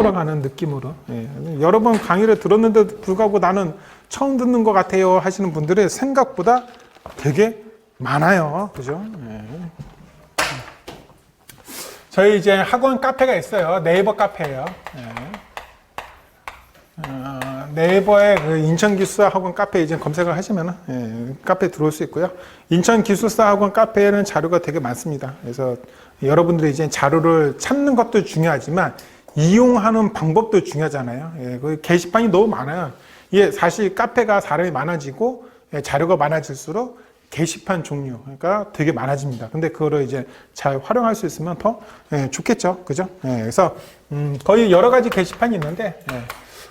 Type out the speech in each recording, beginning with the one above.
풀어가는 느낌으로. 예. 여러 번 강의를 들었는데도 불구하고 나는 처음 듣는 것 같아요 하시는 분들이 생각보다 되게 많아요. 그죠? 예. 저희 이제 학원 카페가 있어요. 네이버 카페예요. 예. 네이버에 그 인천기술사 학원 카페 이제 검색을 하시면 예, 카페에 들어올 수 있고요. 인천기술사 학원 카페에는 자료가 되게 많습니다. 그래서 여러분들이 이제 자료를 찾는 것도 중요하지만 이용하는 방법도 중요하잖아요. 예, 그 게시판이 너무 많아요. 이게 사실 카페가 사람이 많아지고 예, 자료가 많아질수록 게시판 종류가 되게 많아집니다. 근데 그거를 이제 잘 활용할 수 있으면 더 예, 좋겠죠. 그죠? 예, 그래서 거의 여러 가지 게시판이 있는데 예,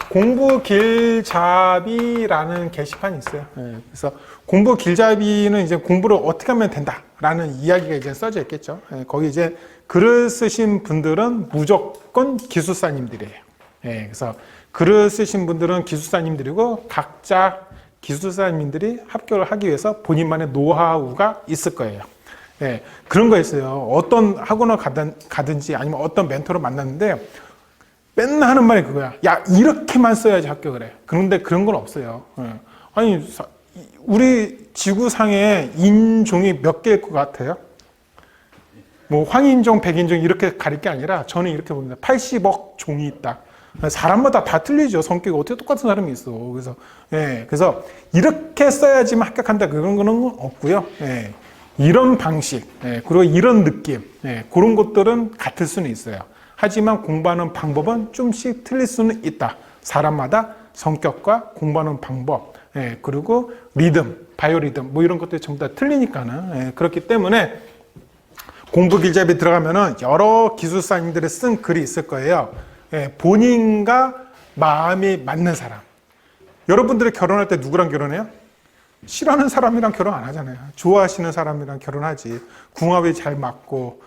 공부 길잡이라는 게시판이 있어요. 예, 그래서 공부 길잡이는 이제 공부를 어떻게 하면 된다라는 이야기가 이제 써져 있겠죠. 예, 거기 이제 글을 쓰신 분들은 무조건 기술사님들이에요. 예, 그래서 글을 쓰신 분들은 기술사님들이고 각자 기술사님들이 합격을 하기 위해서 본인만의 노하우가 있을 거예요. 예, 그런 거 있어요. 어떤 학원을 가든지 아니면 어떤 멘토를 만났는데 맨날 하는 말이 그거야. 야, 이렇게만 써야지 합격을 해. 그런데 그런 건 없어요. 예. 아니, 우리 지구상에 인종이 몇 개일 것 같아요? 뭐 황인종, 백인종 이렇게 가릴 게 아니라 저는 이렇게 봅니다. 80억 종이 있다. 사람마다 다 틀리죠. 성격이 어떻게 똑같은 사람이 있어. 그래서 예, 그래서 이렇게 써야지만 합격한다 그런 거는 없고요. 예, 이런 방식, 예, 그리고 이런 느낌, 예, 그런 것들은 같을 수는 있어요. 하지만 공부하는 방법은 좀씩 틀릴 수는 있다. 사람마다 성격과 공부하는 방법, 예, 그리고 리듬, 바이오리듬 뭐 이런 것들이 전부 다 틀리니까는 예, 그렇기 때문에 공부 길잡이 들어가면은 여러 기술사님들이 쓴 글이 있을 거예요. 예, 본인과 마음이 맞는 사람. 여러분들이 결혼할 때 누구랑 결혼해요? 싫어하는 사람이랑 결혼 안 하잖아요. 좋아하시는 사람이랑 결혼하지. 궁합이 잘 맞고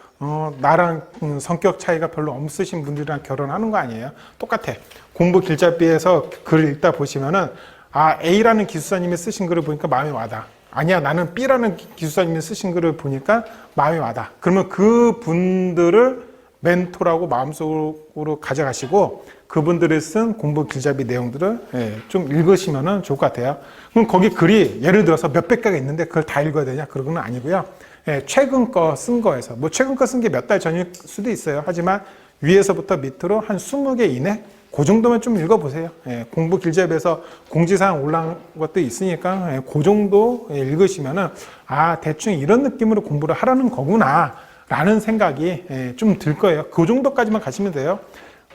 나랑 성격 차이가 별로 없으신 분들이랑 결혼하는 거 아니에요? 똑같아. 공부 길잡이에서 글을 읽다 보시면은 아, A라는 기술사님이 쓰신 글을 보니까 마음이 와닿아. 아니야, 나는 B라는 기술사님이 쓰신 글을 보니까 마음이 와닿아. 그러면 그 분들을 멘토라고 마음속으로 가져가시고 그분들이 쓴 공부 길잡이 내용들을 예, 좀 읽으시면 좋을 것 같아요. 그럼 거기 글이 예를 들어서 몇백 개가 있는데 그걸 다 읽어야 되냐? 그런 건 아니고요. 예, 최근 거 쓴 거에서 뭐 최근 거 쓴 게 몇 달 전일 수도 있어요. 하지만 위에서부터 밑으로 한 20개 이내 그 정도만 좀 읽어보세요. 예, 공부 길잡이에서 공지사항 올라온 것도 있으니까 예, 그 정도 읽으시면은 아, 대충 이런 느낌으로 공부를 하라는 거구나 라는 생각이 좀 들 거예요. 그 정도까지만 가시면 돼요.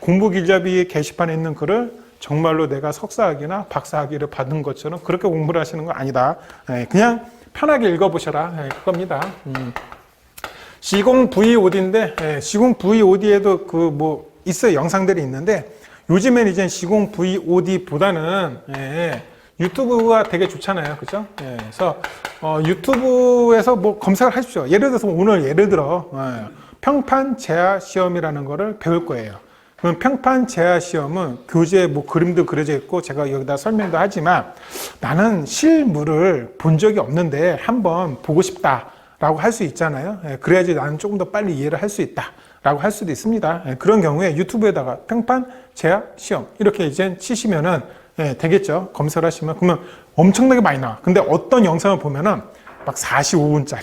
공부 길잡이 게시판에 있는 글을 정말로 내가 석사학위나 박사학위를 받은 것처럼 그렇게 공부를 하시는 건 아니다. 그냥 편하게 읽어보셔라. 그겁니다. 시공 V5D인데 시공 V5D에도 그 뭐 있어요. 영상들이 있는데 요즘엔 이제 시공 V5D보다는 유튜브가 되게 좋잖아요. 그죠? 예, 그래서, 유튜브에서 뭐 검색을 하십시오. 예를 들어서 오늘 예를 들어, 평판 제하 시험이라는 거를 배울 거예요. 그럼 평판 제하 시험은 교재에 뭐 그림도 그려져 있고 제가 여기다 설명도 하지만 나는 실물을 본 적이 없는데 한번 보고 싶다라고 할 수 있잖아요. 예, 그래야지 나는 조금 더 빨리 이해를 할 수 있다. 라고 할 수도 있습니다. 예, 그런 경우에 유튜브에다가 평판 제하 시험 이렇게 이제 치시면은 예, 되겠죠. 검색을 하시면. 그러면 엄청나게 많이 나와. 근데 어떤 영상을 보면은 막 45분짜리,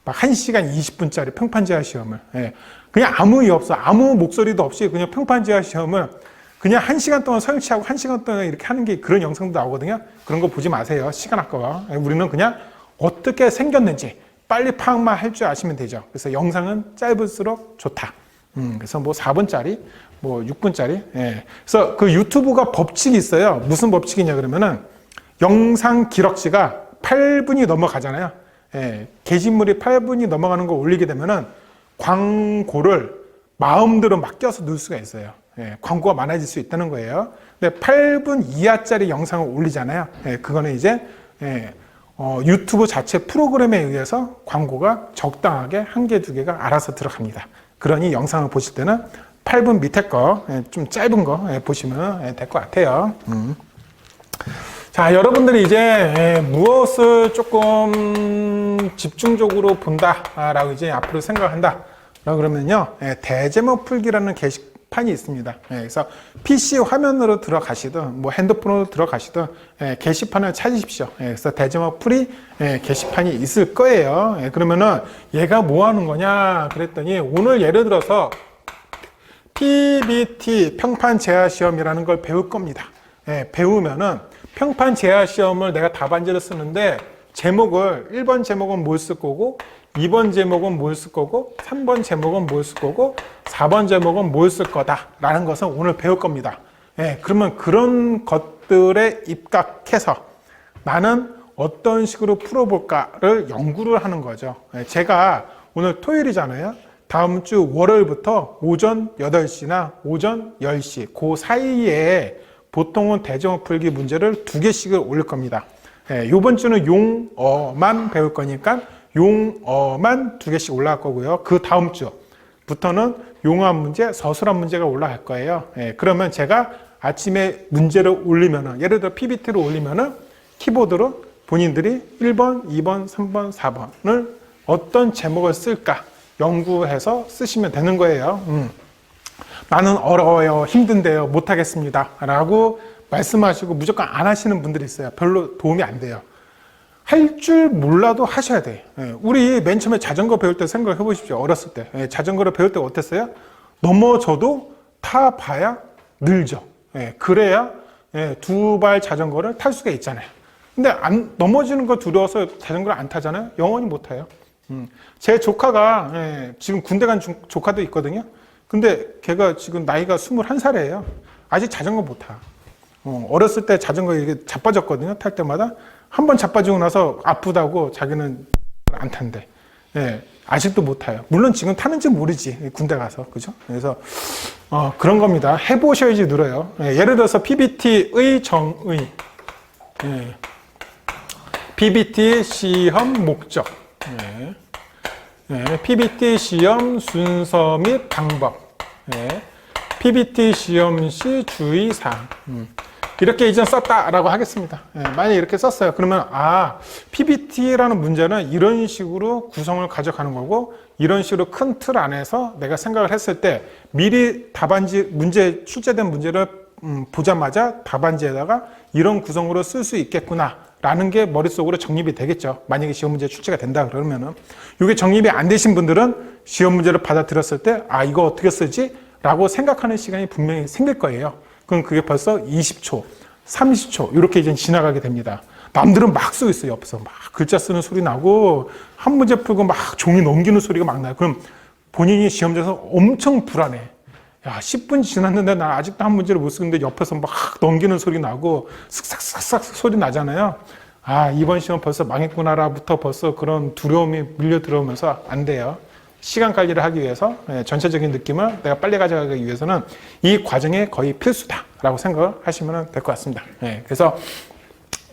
막 1시간 20분짜리 평판제화 시험을. 예, 그냥 아무 이유 없어. 아무 목소리도 없이 그냥 평판제화 시험을 그냥 1시간 동안 설치하고 1시간 동안 이렇게 하는 게 그런 영상도 나오거든요. 그런 거 보지 마세요. 시간 아까워. 예, 우리는 그냥 어떻게 생겼는지 빨리 파악만 할 줄 아시면 되죠. 그래서 영상은 짧을수록 좋다. 그래서 뭐 4분짜리, 뭐 6분짜리. 예. 그래서 그 유튜브가 법칙이 있어요. 무슨 법칙이냐 그러면은 영상 기록시가 8분이 넘어가잖아요. 예. 게시물이 8분이 넘어가는 거 올리게 되면은 광고를 마음대로 막 껴서 넣을 수가 있어요. 예. 광고가 많아질 수 있다는 거예요. 근데 8분 이하짜리 영상을 올리잖아요. 예. 그거는 이제 유튜브 자체 프로그램에 의해서 광고가 적당하게 한 개, 두 개가 알아서 들어갑니다. 그러니 영상을 보실 때는 8분 밑에 거, 좀 짧은 거 보시면 될 것 같아요. 자, 여러분들이 이제 무엇을 조금 집중적으로 본다라고 이제 앞으로 생각한다. 그러면요, 대제목 풀기라는 게시판 게시판이 있습니다. 그래서 PC 화면으로 들어가시든 뭐 핸드폰으로 들어가시든 게시판을 찾으십시오. 그래서 대제목 풀이 게시판이 있을 거예요. 그러면은 얘가 뭐 하는 거냐 그랬더니 오늘 예를 들어서 PBT 평판 제하 시험이라는 걸 배울 겁니다. 배우면은 평판 제하 시험을 내가 답안지를 쓰는데 제목을 1번 제목은 뭘 쓸 거고 2번 제목은 뭘 쓸 거고 3번 제목은 뭘 쓸 거고 4번 제목은 뭘 쓸 거다라는 것을 오늘 배울 겁니다. 그러면 그런 것들에 입각해서 나는 어떤 식으로 풀어볼까를 연구를 하는 거죠. 제가 오늘 토요일이잖아요. 다음 주 월요일부터 오전 8시나 오전 10시 그 사이에 보통은 대제목 풀기 문제를 2개씩을 올릴 겁니다. 이번 주는 용어만 배울 거니까 용어만 2개씩 올라갈 거고요. 그 다음 주부터는 용어한 문제, 서술한 문제가 올라갈 거예요. 그러면 제가 아침에 문제를 올리면은, 예를 들어 PPT로 올리면은 키보드로 본인들이 1번, 2번, 3번, 4번을 어떤 제목을 쓸까 연구해서 쓰시면 되는 거예요. 나는 어려워요, 힘든데요, 못하겠습니다 라고 말씀하시고 무조건 안 하시는 분들이 있어요. 별로 도움이 안 돼요. 할 줄 몰라도 하셔야 돼요. 우리 맨 처음에 자전거 배울 때 생각해 보십시오. 어렸을 때 자전거를 배울 때 어땠어요? 넘어져도 타봐야 늘죠. 그래야 2발 자전거를 탈 수가 있잖아요. 근데 넘어지는 거 두려워서 자전거를 안 타잖아요. 영원히 못 타요. 제 조카가 지금 군대 간 조카도 있거든요. 근데 걔가 지금 나이가 21살이에요. 아직 자전거 못 타. 어렸을 때 자전거 이렇게 자빠졌거든요. 탈 때마다. 한 번 자빠지고 나서 아프다고 자기는 안 탄대. 아직도 못 타요. 물론 지금 타는지 모르지. 군대 가서. 그죠? 그래서, 그런 겁니다. 해보셔야지 늘어요. 예를 들어서 PBT의 정의. PBT 시험 목적. PBT 시험 순서 및 방법. PBT 시험 시 주의사항. 이렇게 이제 썼다라고 하겠습니다. 만약에 이렇게 썼어요. 그러면 PBT라는 문제는 이런 식으로 구성을 가져가는 거고 이런 식으로 큰 틀 안에서 내가 생각을 했을 때 미리 답안지 문제 출제된 문제를 보자마자 답안지에다가 이런 구성으로 쓸 수 있겠구나 라는 게 머릿속으로 정립이 되겠죠. 만약에 시험 문제 출제가 된다 그러면은 이게 정립이 안 되신 분들은 시험 문제를 받아들였을 때 이거 어떻게 쓰지? 라고 생각하는 시간이 분명히 생길 거예요. 그럼 그게 벌써 20초, 30초 이렇게 이제 지나가게 됩니다. 남들은 막 쓰고 있어요. 옆에서 막 글자 쓰는 소리 나고 한 문제 풀고 막 종이 넘기는 소리가 막 나요. 그럼 본인이 시험장에서 엄청 불안해. 야, 10분 지났는데 나 아직도 한 문제를 못 쓰는데 옆에서 막 넘기는 소리 나고 슥싹 소리 나잖아요. 이번 시험 벌써 망했구나라부터 벌써 그런 두려움이 밀려 들어오면서 안 돼요. 시간 관리를 하기 위해서 전체적인 느낌을 내가 빨리 가져가기 위해서는 이 과정이 거의 필수다라고 생각을 하시면 될 것 같습니다. 그래서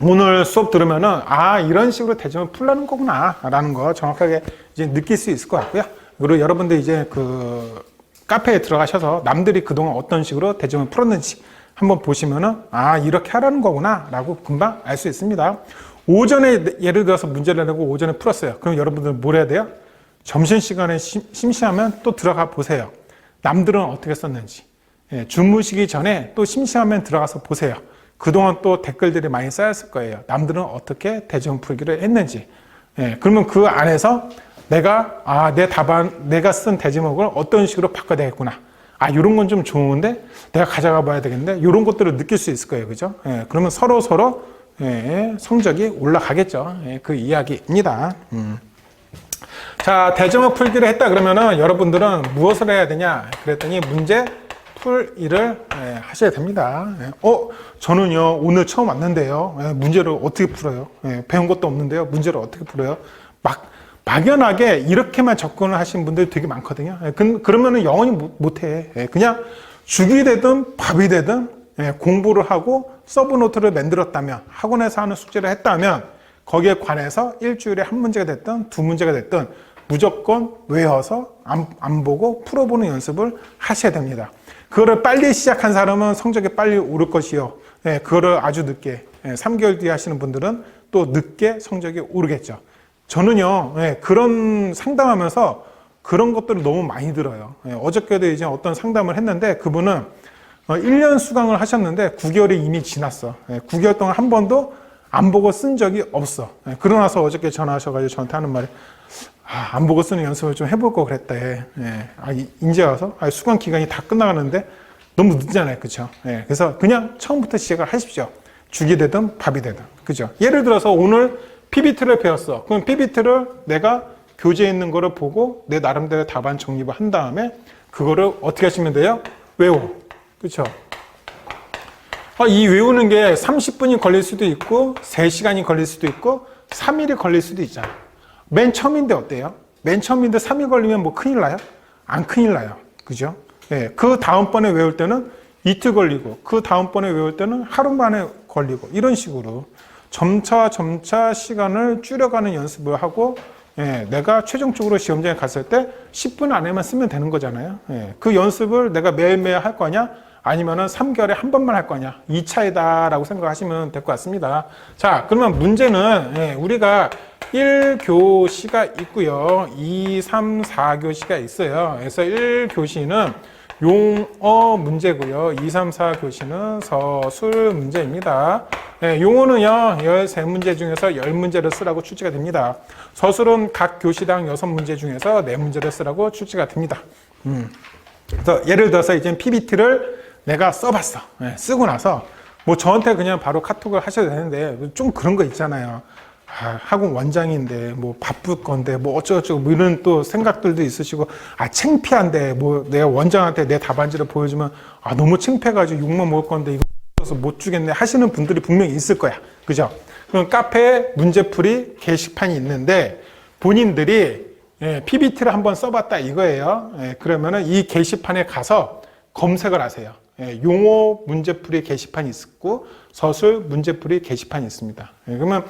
오늘 수업 들으면은 이런 식으로 대제목을 풀라는 거구나라는 거 정확하게 이제 느낄 수 있을 것 같고요. 그리고 여러분들 이제 그 카페에 들어가셔서 남들이 그동안 어떤 식으로 대제목을 풀었는지 한번 보시면은 이렇게 하라는 거구나라고 금방 알 수 있습니다. 오전에 예를 들어서 문제를 내고 오전에 풀었어요. 그럼 여러분들은 뭘 해야 돼요? 점심시간에 심심하면 또 들어가 보세요. 남들은 어떻게 썼는지. 주무시기 전에 또 심심하면 들어가서 보세요. 그동안 또 댓글들이 많이 쌓였을 거예요. 남들은 어떻게 대제목 풀기를 했는지. 그러면 그 안에서 내가 내가 쓴 대제목을 어떤 식으로 바꿔야 되겠구나. 이런 건 좀 좋은데 내가 가져가 봐야 되겠는데 이런 것들을 느낄 수 있을 거예요. 그죠? 그러면 서로 성적이 올라가겠죠. 그 이야기입니다. 자, 대제목 풀기를 했다 그러면은 여러분들은 무엇을 해야 되냐? 그랬더니 문제 풀 일을 하셔야 됩니다. 저는요 오늘 처음 왔는데요. 문제를 어떻게 풀어요? 배운 것도 없는데요. 문제를 어떻게 풀어요? 막연하게 이렇게만 접근을 하시는 분들이 되게 많거든요. 그러면은 영원히 못해. 그냥 죽이 되든 밥이 되든 공부를 하고 서브노트를 만들었다면 학원에서 하는 숙제를 했다면 거기에 관해서 일주일에 한 문제가 됐든 두 문제가 됐든 무조건 외워서 안 보고 풀어보는 연습을 하셔야 됩니다. 그거를 빨리 시작한 사람은 성적이 빨리 오를 것이요. 그거를 아주 늦게 3개월 뒤에 하시는 분들은 또 늦게 성적이 오르겠죠. 저는요 그런 상담하면서 그런 것들을 너무 많이 들어요. 예, 어저께도 이제 어떤 상담을 했는데 그분은 1년 수강을 하셨는데 9개월이 이미 지났어. 예, 9개월 동안 한 번도 안 보고 쓴 적이 없어. 예, 그러고 나서 어저께 전화하셔가지고 저한테 하는 말이 안 보고 쓰는 연습을 좀 해볼 거 그랬대. 예, 이제 와서 수강 기간이 다 끝나가는데 너무 늦잖아요. 그쵸? 예, 그래서 그냥 처음부터 시작을 하십시오. 죽이 되든 밥이 되든. 그죠? 예를 들어서 오늘 PBT를 배웠어. 그럼 PBT를 내가 교재에 있는 거를 보고 내 나름대로 답안 정립을 한 다음에 그거를 어떻게 하시면 돼요? 외워. 그쵸? 이 외우는 게 30분이 걸릴 수도 있고 3시간이 걸릴 수도 있고 3일이 걸릴 수도 있잖아. 맨 처음인데 어때요? 맨 처음인데 3일 걸리면 뭐 큰일 나요? 안 큰일 나요. 그죠? 예, 그 다음번에 외울 때는 이틀 걸리고 그 다음번에 외울 때는 하루 만에 걸리고 이런 식으로 점차 시간을 줄여가는 연습을 하고 예, 내가 최종적으로 시험장에 갔을 때 10분 안에만 쓰면 되는 거잖아요. 예, 그 연습을 내가 매일매일 할 거냐 아니면은 3개월에 한 번만 할 거냐 이 차이다라고 생각하시면 될 것 같습니다. 자, 그러면 문제는 예, 우리가 1교시가 있고요. 2, 3, 4교시가 있어요. 그래서 1교시는 용어 문제고요. 2, 3, 4교시는 서술 문제입니다. 네, 용어는요, 13문제 중에서 10문제를 쓰라고 출제가 됩니다. 서술은 각 교시당 6문제 중에서 4문제를 쓰라고 출제가 됩니다. 그래서 예를 들어서 이제 PPT를 내가 써봤어. 네, 쓰고 나서 뭐 저한테 그냥 바로 카톡을 하셔도 되는데 좀 그런 거 있잖아요. 학원 원장인데 뭐 바쁠 건데 뭐 어쩌고저쩌고 뭐 이런 또 생각들도 있으시고 창피한데 뭐 내가 원장한테 내 답안지를 보여주면 너무 창피해가지고 욕만 먹을 건데 이거 못 주겠네 하시는 분들이 분명히 있을 거야. 그죠? 그럼 카페에 문제풀이 게시판이 있는데 본인들이 PPT를 한번 써봤다 이거예요. 그러면은 이 게시판에 가서 검색을 하세요. 용어 문제풀이 게시판이 있고 서술 문제풀이 게시판이 있습니다. 그러면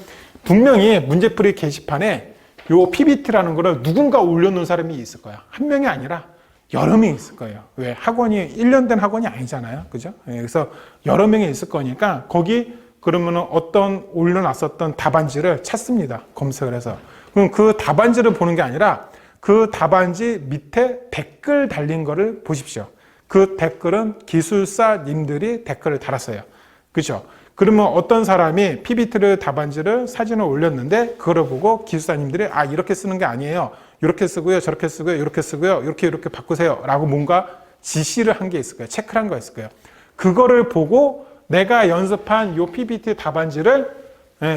분명히 문제풀이 게시판에 요 PPT라는 거를 누군가 올려놓은 사람이 있을 거야. 한 명이 아니라 여러 명이 있을 거예요. 왜? 학원이 1년 된 학원이 아니잖아요. 그죠? 그래서 여러 명이 있을 거니까 거기 그러면은 어떤 올려놨었던 답안지를 찾습니다. 검색을 해서. 그럼 그 답안지를 보는 게 아니라 그 답안지 밑에 댓글 달린 거를 보십시오. 그 댓글은 기술사님들이 댓글을 달았어요. 그죠? 그러면 어떤 사람이 PPT를 답안지를 사진을 올렸는데 그거를 보고 기술사님들이 이렇게 쓰는 게 아니에요. 이렇게 쓰고요. 저렇게 쓰고요. 이렇게 쓰고요. 이렇게 바꾸세요. 라고 뭔가 지시를 한 게 있을 거예요. 체크를 한 거 있을 거예요. 그거를 보고 내가 연습한 요 PPT 답안지를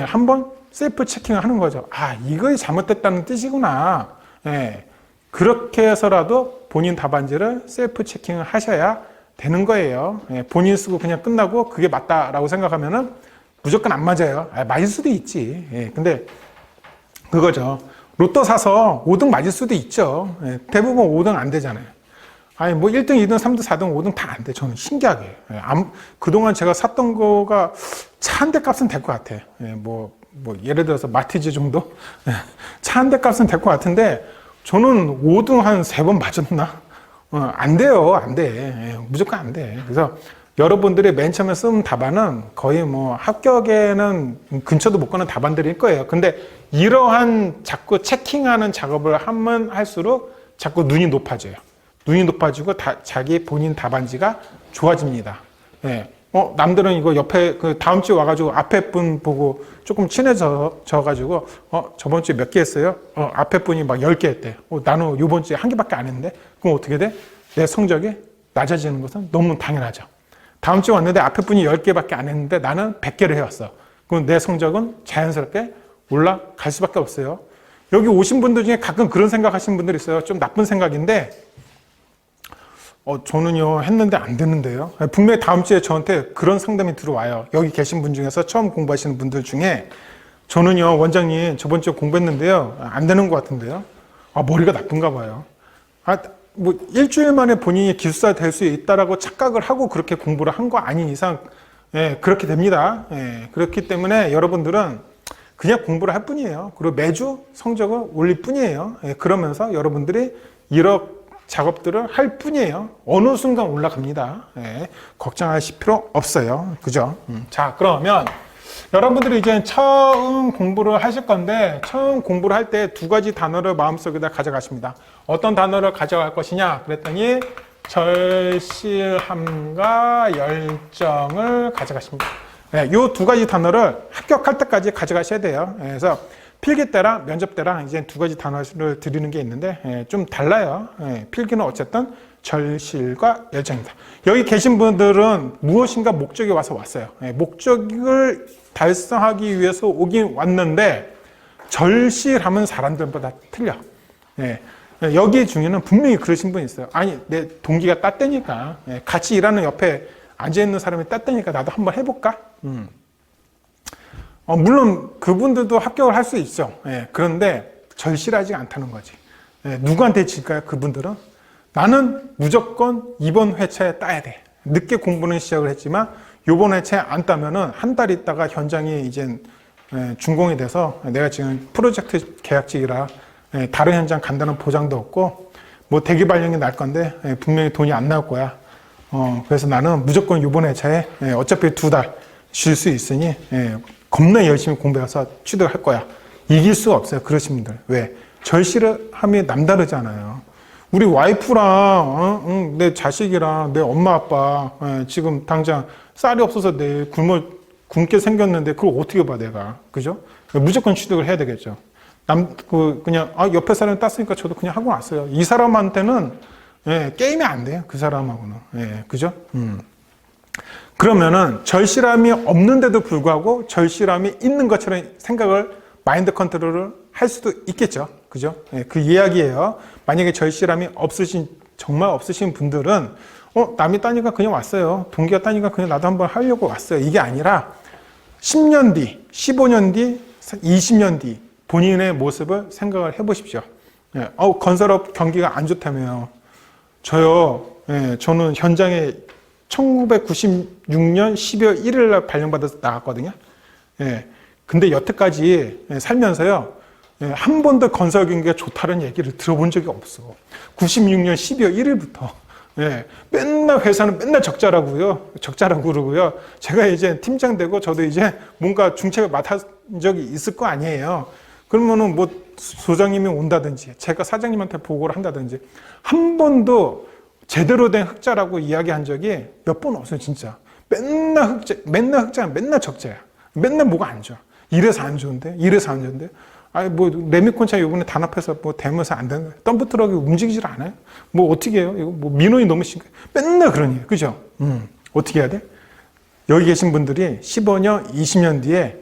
한번 셀프 체킹을 하는 거죠. 이거 잘못됐다는 뜻이구나. 그렇게 해서라도 본인 답안지를 셀프 체킹을 하셔야 되는 거예요. 본인 쓰고 그냥 끝나고 그게 맞다라고 생각하면은 무조건 안 맞아요. 맞을 수도 있지. 근데 그거죠. 로또 사서 5등 맞을 수도 있죠. 대부분 5등 안 되잖아요. 뭐 1등, 2등, 3등, 4등, 5등 다 안 돼. 저는 신기하게. 그동안 제가 샀던 거가 차 한 대 값은 될 것 같아. 뭐 예를 들어서 마티즈 정도? 차 한 대 값은 될 것 같은데 저는 5등 한 3번 맞았나? 안 돼요. 안 돼. 무조건 안 돼. 그래서 여러분들이 맨 처음에 쓴 답안은 거의 뭐 합격에는 근처도 못 가는 답안들일 거예요. 근데 이러한 자꾸 체킹하는 작업을 하면 할수록 자꾸 눈이 높아져요. 눈이 높아지고 자기 본인 답안지가 좋아집니다. 남들은 이거 옆에 그 다음 주에 와가지고 앞에 분 보고 조금 친해져가지고 저번 주에 몇 개 했어요? 앞에 분이 막 10개 했대. 나는 요번 주에 한 개밖에 안 했는데 그럼 어떻게 돼? 내 성적이 낮아지는 것은 너무 당연하죠. 다음 주에 왔는데 앞에 분이 10개밖에 안 했는데 나는 100개를 해왔어. 그럼 내 성적은 자연스럽게 올라갈 수밖에 없어요. 여기 오신 분들 중에 가끔 그런 생각하시는 분들이 있어요. 좀 나쁜 생각인데 저는요 했는데 안 되는데요. 분명히 다음 주에 저한테 그런 상담이 들어와요. 여기 계신 분 중에서 처음 공부하시는 분들 중에 저는요 원장님 저번 주에 공부했는데요 안 되는 것 같은데요. 머리가 나쁜가 봐요. 뭐 일주일 만에 본인이 기술사 될 수 있다라고 착각을 하고 그렇게 공부를 한 거 아닌 이상 그렇게 됩니다. 그렇기 때문에 여러분들은 그냥 공부를 할 뿐이에요. 그리고 매주 성적을 올릴 뿐이에요. 그러면서 여러분들이 이렇게 작업들을 할 뿐이에요. 어느 순간 올라갑니다. 걱정하실 필요 없어요. 그죠? 자, 그러면 여러분들이 이제 처음 공부를 하실 건데 처음 공부를 할 때 두 가지 단어를 마음속에다 가져가십니다. 어떤 단어를 가져갈 것이냐 그랬더니 절실함과 열정을 가져가십니다. 이 두 가지 단어를 합격할 때까지 가져가셔야 돼요. 그래서 필기 때랑 면접 때랑 이제 두 가지 단어를 드리는 게 있는데 좀 달라요. 필기는 어쨌든 절실과 열정입니다. 여기 계신 분들은 무엇인가 목적이 왔어요. 목적을 달성하기 위해서 오긴 왔는데 절실함은 사람들보다 틀려. 여기 중에는 분명히 그러신 분이 있어요. 아니 내 동기가 땄다니까, 같이 일하는 옆에 앉아있는 사람이 땄다니까 나도 한번 해볼까? 물론 그분들도 합격을 할 수 있죠. 그런데 절실하지 않다는 거지. 누구한테 질까요? 그분들은 나는 무조건 이번 회차에 따야 돼. 늦게 공부는 시작을 했지만 이번 회차에 안 따면은 한 달 있다가 현장이 이제 준공이 돼서 내가 지금 프로젝트 계약직이라 다른 현장 간다는 보장도 없고 뭐 대기 발령이 날 건데 분명히 돈이 안 나올 거야. 그래서 나는 무조건 이번 회차에 어차피 2달 쉴 수 있으니 겁나 열심히 공부해서 취득할 거야. 이길 수가 없어요. 그러신 분들. 왜? 절실함이 남다르잖아요. 우리 와이프랑 내 자식이랑 내 엄마 아빠 지금 당장 쌀이 없어서 내일 굶게 생겼는데 그걸 어떻게 봐 내가. 그죠? 무조건 취득을 해야 되겠죠. 그냥 옆에 사람이 땄으니까 저도 그냥 하고 왔어요. 이 사람한테는 게임이 안 돼요. 그 사람하고는. 그죠? 그러면은 절실함이 없는데도 불구하고 절실함이 있는 것처럼 생각을 마인드 컨트롤을 할 수도 있겠죠. 그죠? 그 이야기예요. 만약에 절실함이 정말 없으신 분들은 남이 따니까 그냥 왔어요. 동기가 따니까 그냥 나도 한번 하려고 왔어요. 이게 아니라 10년 뒤, 15년 뒤, 20년 뒤 본인의 모습을 생각을 해보십시오. 건설업 경기가 안 좋다며요. 저는 현장에 1996년 12월 1일 날 발령받아서 나갔거든요. 근데 여태까지 살면서요, 한 번도 건설 경기가 좋다는 얘기를 들어본 적이 없어. 96년 12월 1일부터. 맨날 회사는 맨날 적자라고 그러고요. 제가 이제 팀장 되고 저도 이제 뭔가 중책을 맡은 적이 있을 거 아니에요. 그러면은 뭐 소장님이 온다든지 제가 사장님한테 보고를 한다든지 한 번도 제대로 된 흑자라고 이야기한 적이 몇 번 없어요, 진짜. 맨날 흑자, 맨날 적자야. 맨날 뭐가 안 좋아. 이래서 안 좋은데. 뭐 레미콘차 요번에 단합해서 뭐 대면서 안 되는 덤프 트럭이 움직이질 않아요. 뭐 어떻게 해요? 이거 뭐 민원이 너무 심해. 맨날 그러니, 그죠? 어떻게 해야 돼? 여기 계신 분들이 15년, 20년 뒤에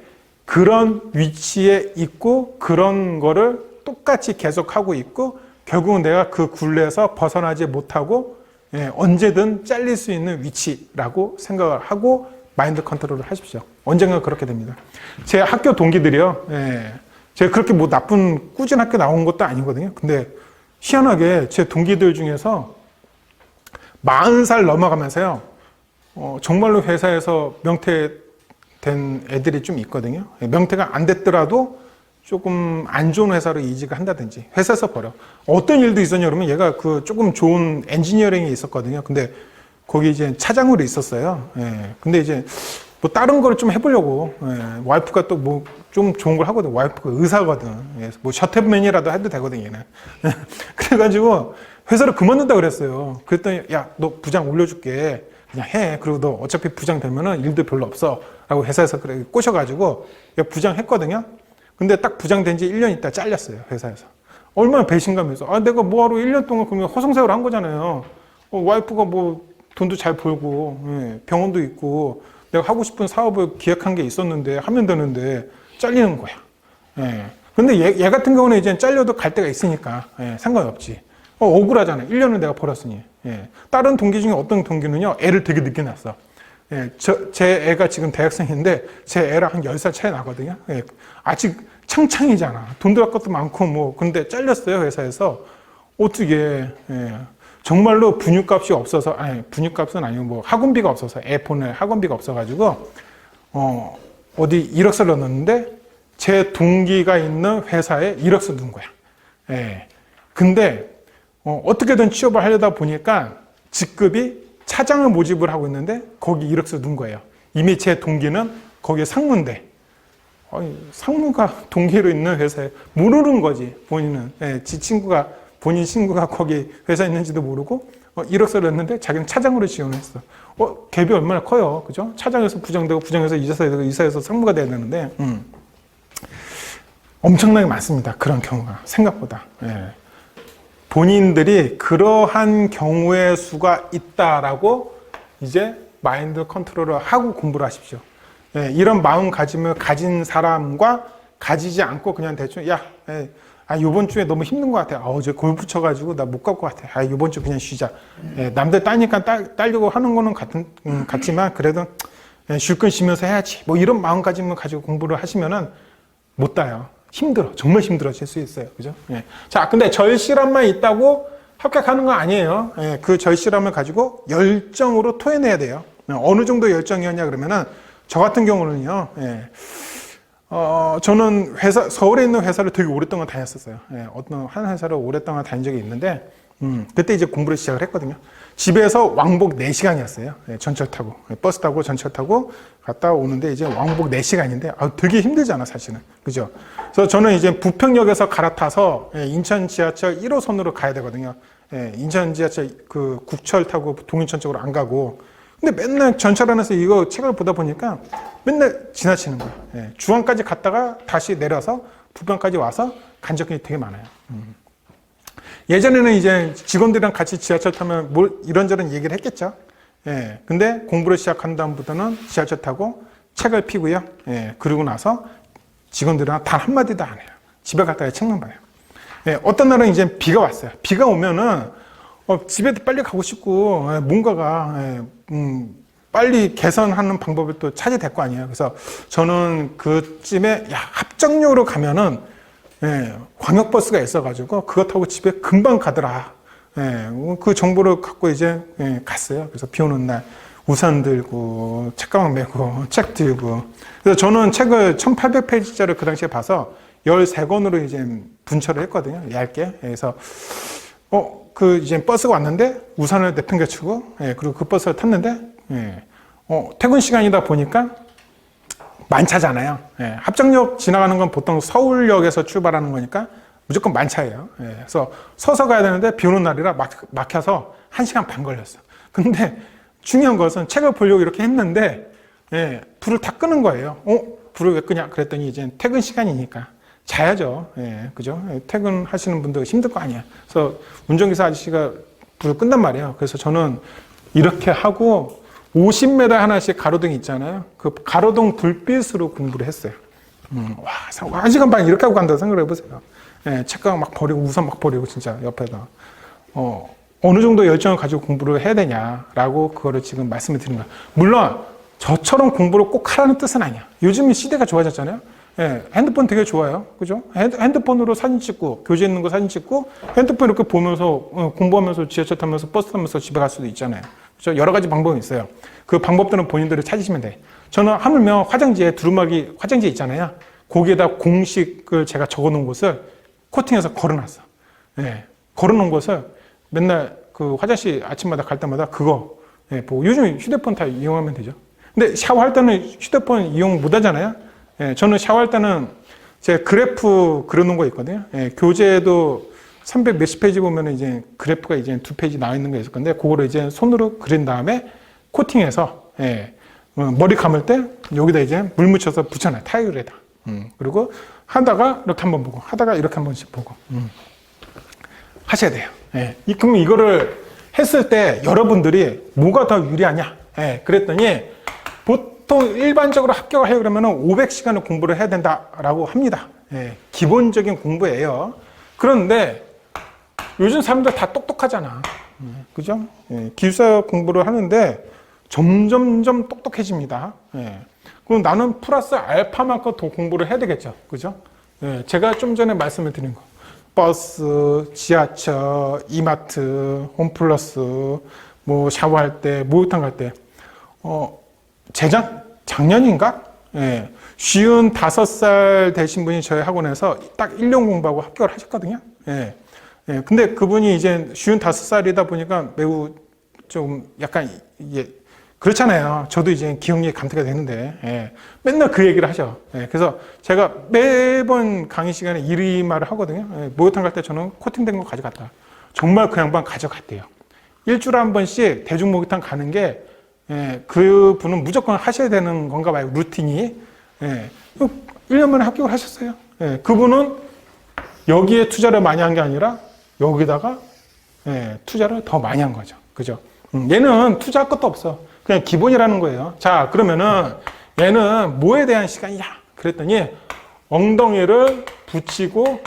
그런 위치에 있고 그런 거를 똑같이 계속하고 있고 결국은 내가 그 굴레에서 벗어나지 못하고 언제든 잘릴 수 있는 위치라고 생각을 하고 마인드 컨트롤을 하십시오. 언젠가 그렇게 됩니다. 제 학교 동기들이요. 제가 그렇게 뭐 나쁜 꾸준 학교 나온 것도 아니거든요. 근데 희한하게 제 동기들 중에서 40살 넘어가면서요. 정말로 회사에서 명퇴된 애들이 좀 있거든요. 명퇴가 안 됐더라도 조금 안 좋은 회사로 이직을 한다든지 회사에서 버려. 어떤 일도 있었냐 그러면 얘가 그 조금 좋은 엔지니어링이 있었거든요. 근데 거기 이제 차장으로 있었어요. 근데 이제 뭐 다른 걸 좀 해보려고 와이프가 또 뭐 좀 좋은 걸 하거든. 와이프가 의사거든. 뭐 셔틀맨이라도 해도 되거든 얘는. 그래가지고 회사를 그만둔다 그랬어요. 그랬더니 야, 너 부장 올려줄게. 그냥 해. 그리고 너 어차피 부장 되면은 일도 별로 없어. 라고 회사에서 그래 꼬셔가지고 부장 했거든요. 근데 딱 부장 된 지 1년 있다 잘렸어요, 회사에서. 얼마나 배신감이 있어. 내가 뭐하러 1년 동안 그러면 허송세월 한 거잖아요. 와이프가 뭐 돈도 잘 벌고, 병원도 있고, 내가 하고 싶은 사업을 기획한 게 있었는데, 하면 되는데, 잘리는 거야. 근데 얘 같은 경우는 이제 잘려도 갈 데가 있으니까, 상관없지. 억울하잖아요. 1년을 내가 벌었으니. 다른 동기 중에 어떤 동기는요, 애를 되게 늦게 낳았어. 제 애가 지금 대학생인데 제 애랑 한 10살 차이 나거든요. 아직 창창이잖아. 돈 들어갈 것도 많고 뭐. 근데 잘렸어요, 회사에서. 어떻게 정말로 분유값이 없어서, 분유값은 아니고 뭐 학원비가 없어서, 애 보낼 학원비가 없어가지고 어디 1억을 넣었는데 제 동기가 있는 회사에 1억을 넣은 거야. 근데 어떻게든 취업을 하려다 보니까 직급이 차장을 모집을 하고 있는데 거기 1억을 넣은 거예요. 이미 제 동기는 거기에 상무인데, 상무가 동기로 있는 회사에 모르는 거지, 본인은. 예, 본인 친구가 거기 회사에 있는지도 모르고, 이력서를 냈는데 자기는 차장으로 지원을 했어. 갭이 얼마나 커요. 그죠? 차장에서 부장되고, 부장에서 이사가 되고, 이사에서 상무가 돼야 되는데, 엄청나게 많습니다. 그런 경우가. 생각보다. 예. 본인들이 그러한 경우의 수가 있다라고 이제 마인드 컨트롤을 하고 공부를 하십시오. 예, 이런 마음가짐을 가진 사람과 가지지 않고 그냥 대충, 요번 주에 너무 힘든 것 같아. 어제 골프 쳐가지고 나 못 갈 것 같아. 요번 주 그냥 쉬자. 예, 남들 따니까 따려고 하는 거는 같지만 그래도 쉴 건 쉬면서 해야지. 뭐 이런 마음가짐을 가지고 공부를 하시면은 못 따요. 힘들어. 정말 힘들어질 수 있어요. 그죠? 예. 자, 근데 절실함만 있다고 합격하는 건 아니에요. 예, 그 절실함을 가지고 열정으로 토해내야 돼요. 어느 정도 열정이었냐 그러면은 저 같은 경우는요. 저는 서울에 있는 회사를 되게 오랫동안 다녔었어요. 예, 어떤 한 회사를 오랫동안 다닌 적이 있는데 그때 이제 공부를 시작을 했거든요. 집에서 왕복 4시간이었어요. 예, 전철 타고. 버스 타고 전철 타고 갔다 오는데 이제 왕복 4시간인데 되게 힘들잖아, 사실은. 그죠? 그래서 저는 이제 부평역에서 갈아타서 인천 지하철 1호선으로 가야 되거든요. 예, 인천 지하철 그 국철 타고 동인천 쪽으로 안 가고. 근데 맨날 전철 안에서 이거 책을 보다 보니까 맨날 지나치는 거예요. 예, 중앙까지 갔다가 다시 내려서 부평까지 와서 간 적이 되게 많아요. 예전에는 이제 직원들이랑 같이 지하철 타면 뭘 이런저런 얘기를 했겠죠. 예, 근데 공부를 시작한 다음부터는 지하철 타고 책을 피고요. 예, 그러고 나서 직원들이랑 단 한마디도 안 해요. 집에 갔다가 책만 봐요. 예, 어떤 날은 이제 비가 왔어요. 비가 오면은 집에 빨리 가고 싶고 뭔가가 빨리 개선하는 방법을 또 찾아야 될 거 아니에요. 그래서 저는 그쯤에 합정역으로 가면은 광역버스가 있어가지고 그거 타고 집에 금방 가더라. 그 정보를 갖고 이제 갔어요. 그래서 비 오는 날 우산 들고 책가방 메고 책 들고. 그래서 저는 책을 1800페이지짜리 그 당시에 봐서 13권으로 이제 분철을 했거든요. 얇게. 그래서 이제 버스가 왔는데 우산을 내팽개치고 그리고 그 버스를 탔는데 퇴근 시간이다 보니까 만차잖아요. 합정역 지나가는 건 보통 서울역에서 출발하는 거니까 무조건 만차예요. 그래서 서서 가야 되는데 비 오는 날이라 막혀서 1시간 반 걸렸어. 근데 중요한 것은 책을 보려고 이렇게 했는데 불을 다 끄는 거예요. 불을 왜 끄냐 그랬더니 이제 퇴근 시간이니까 자야죠. 그죠? 퇴근하시는 분들 힘들 거 아니야. 그래서 운전기사 아저씨가 불을 끈단 말이에요. 그래서 저는 이렇게 하고 50m 하나씩 가로등이 있잖아요. 그 가로등 불빛으로 공부를 했어요. 와, 1시간 반 이렇게 하고 간다고 생각을 해보세요. 책가방 막 버리고 우산 막 버리고 진짜 옆에다. 어느 정도 열정을 가지고 공부를 해야 되냐라고 그거를 지금 말씀을 드린 거예요. 물론 저처럼 공부를 꼭 하라는 뜻은 아니야. 요즘은 시대가 좋아졌잖아요. 핸드폰 되게 좋아요. 그죠? 핸드폰으로 사진 찍고, 교재 있는 거 사진 찍고, 핸드폰 이렇게 보면서, 공부하면서 지하철 타면서 버스 타면서 집에 갈 수도 있잖아요. 그죠? 여러 가지 방법이 있어요. 그 방법들은 본인들이 찾으시면 돼. 저는 하물며 화장지에 두루마기, 화장지 있잖아요. 거기에다 공식을 제가 적어 놓은 곳을 코팅해서 걸어 놨어. 걸어 놓은 곳을 맨날 그 화장실 아침마다 갈 때마다 그거, 보고 요즘 휴대폰 다 이용하면 되죠. 근데 샤워할 때는 휴대폰 이용 못 하잖아요. 저는 샤워할 때는 제가 그래프 그려놓은 거 있거든요. 교재도 300 몇십 페이지 보면 이제 그래프가 이제 2페이지 나와 있는 게 있을 건데, 그거를 이제 손으로 그린 다음에 코팅해서, 머리 감을 때 여기다 이제 물 묻혀서 붙여놔요. 타일에다. 그리고 하다가 이렇게 한번 보고, 하다가 이렇게 한 번씩 보고. 하셔야 돼요. 그럼 이거를 했을 때 여러분들이 뭐가 더 유리하냐? 그랬더니 보통 일반적으로 합격을 해요 그러면 500시간을 공부를 해야 된다라고 합니다. 기본적인 공부예요. 그런데 요즘 사람들 다 똑똑하잖아. 그죠? 기숙사 공부를 하는데 점점점 똑똑해집니다. 그럼 나는 플러스 알파만큼 더 공부를 해야 되겠죠. 그죠? 제가 좀 전에 말씀을 드린 거. 버스, 지하철, 이마트, 홈플러스, 뭐 샤워할 때, 목욕탕 갈 때, 작년인가? 55살 되신 분이 저희 학원에서 딱 1년 공부하고 합격을 하셨거든요. 근데 그분이 이제 55살이다 보니까 매우 좀 약간 이게 그렇잖아요. 저도 이제 기억력이 감퇴가 되는데, 예, 맨날 그 얘기를 하죠. 예, 그래서 제가 매번 강의 시간에 이 말을 하거든요. 예, 목욕탕 갈 때 저는 코팅된 거 가져갔다. 정말 그 양반 가져갔대요. 일주일에 한 번씩 대중 목욕탕 가는 게, 예, 그 분은 무조건 하셔야 되는 건가 봐요. 루틴이. 예, 1년 만에 합격을 하셨어요. 예, 그분은 여기에 투자를 많이 한 게 아니라 여기다가, 예, 투자를 더 많이 한 거죠. 그죠? 얘는 투자할 것도 없어. 그냥 기본이라는 거예요. 자, 그러면은 얘는 뭐에 대한 시간이야? 그랬더니 엉덩이를 붙이고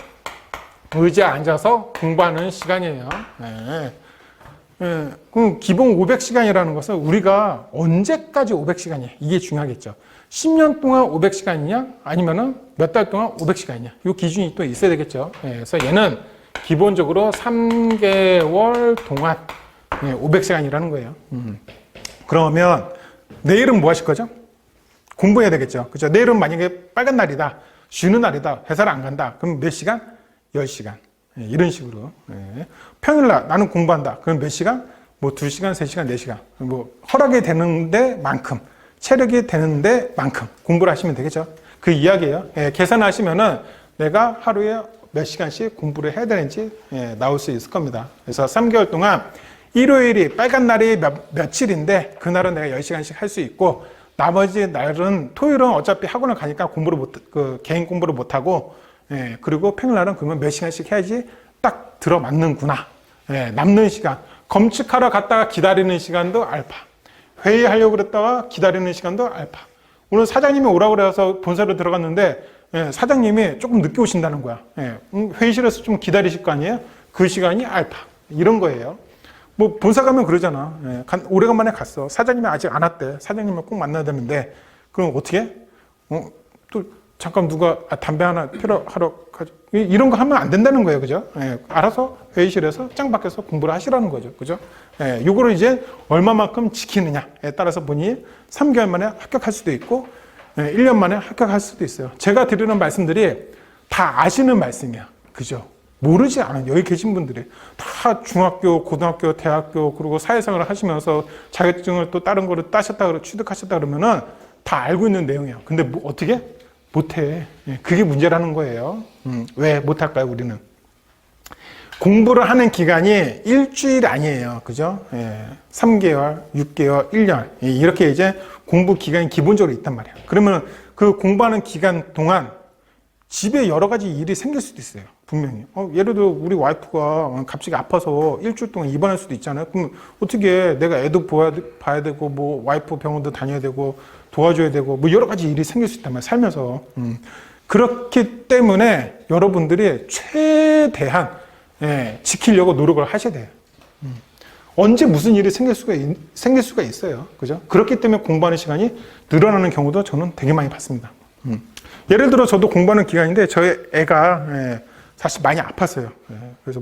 의자에 앉아서 공부하는 시간이에요. 네. 네. 그럼 기본 500시간이라는 것은 우리가 언제까지 500시간이야? 이게 중요하겠죠. 10년 동안 500시간이냐? 아니면은 몇 달 동안 500시간이냐? 이 기준이 또 있어야 되겠죠. 네. 그래서 얘는 기본적으로 3개월 동안 500시간이라는 거예요. 그러면 내일은 뭐 하실 거죠? 공부해야 되겠죠. 그죠? 내일은 만약에 빨간 날이다, 쉬는 날이다, 회사를 안 간다. 그럼 몇 시간? 10시간. 이런 식으로. 평일날 나는 공부한다. 그럼 몇 시간? 뭐 2시간, 3시간, 4시간. 뭐 허락이 되는데 만큼, 체력이 되는데 만큼 공부를 하시면 되겠죠. 그 이야기예요. 계산하시면은 내가 하루에 몇 시간씩 공부를 해야 되는지 나올 수 있을 겁니다. 그래서 3개월 동안 일요일이 빨간 날이 며칠인데 그날은 내가 10시간씩 할 수 있고 나머지 날은 토요일은 어차피 학원을 가니까 개인 공부를 못 하고 그리고 평일날은 그러면 몇 시간씩 해야지 딱 들어맞는구나. 남는 시간 검측하러 갔다가 기다리는 시간도 알파. 회의하려고 그랬다가 기다리는 시간도 알파. 오늘 사장님이 오라고 그래서 본사로 들어갔는데 사장님이 조금 늦게 오신다는 거야. 회의실에서 좀 기다리실 거 아니에요? 그 시간이 알파. 이런 거예요. 뭐 본사 가면 그러잖아. 오래간만에 갔어. 사장님이 아직 안 왔대. 사장님을 꼭 만나야 되는데 그럼 어떻게? 또 잠깐 누가 담배 하나 필요하러 가죠. 이런 거 하면 안 된다는 거예요. 그죠? 알아서 회의실에서 짱 밖에서 공부를 하시라는 거죠. 그죠? 요거를 이제 얼마만큼 지키느냐에 따라서 보니 3개월 만에 합격할 수도 있고 1년 만에 합격할 수도 있어요. 제가 드리는 말씀들이 다 아시는 말씀이야. 그죠? 모르지 않아요. 여기 계신 분들이 다 중학교, 고등학교, 대학교 그리고 사회생활을 하시면서 자격증을 또 다른 거를 따셨다 취득하셨다 그러면은 다 알고 있는 내용이에요. 근데 뭐 어떻게? 못해. 그게 문제라는 거예요. 왜 못할까요? 우리는 공부를 하는 기간이 일주일 아니에요. 그죠? 3개월, 6개월, 1년 이렇게 이제 공부 기간이 기본적으로 있단 말이에요. 그러면 그 공부하는 기간 동안 집에 여러 가지 일이 생길 수도 있어요. 분명히. 예를 들어 우리 와이프가 갑자기 아파서 일주일 동안 입원할 수도 있잖아요. 그럼 어떻게 내가 애도 봐야 되고 뭐 와이프 병원도 다녀야 되고 도와줘야 되고 뭐 여러 가지 일이 생길 수 있단 말이에요. 살면서. 그렇기 때문에 여러분들이 최대한 지키려고 노력을 하셔야 돼요. 언제 무슨 일이 생길 수가 있어요. 그죠? 그렇기 때문에 공부하는 시간이 늘어나는 경우도 저는 되게 많이 봤습니다. 예를 들어 저도 공부하는 기간인데 저희 애가 사실 많이 아팠어요. 그래서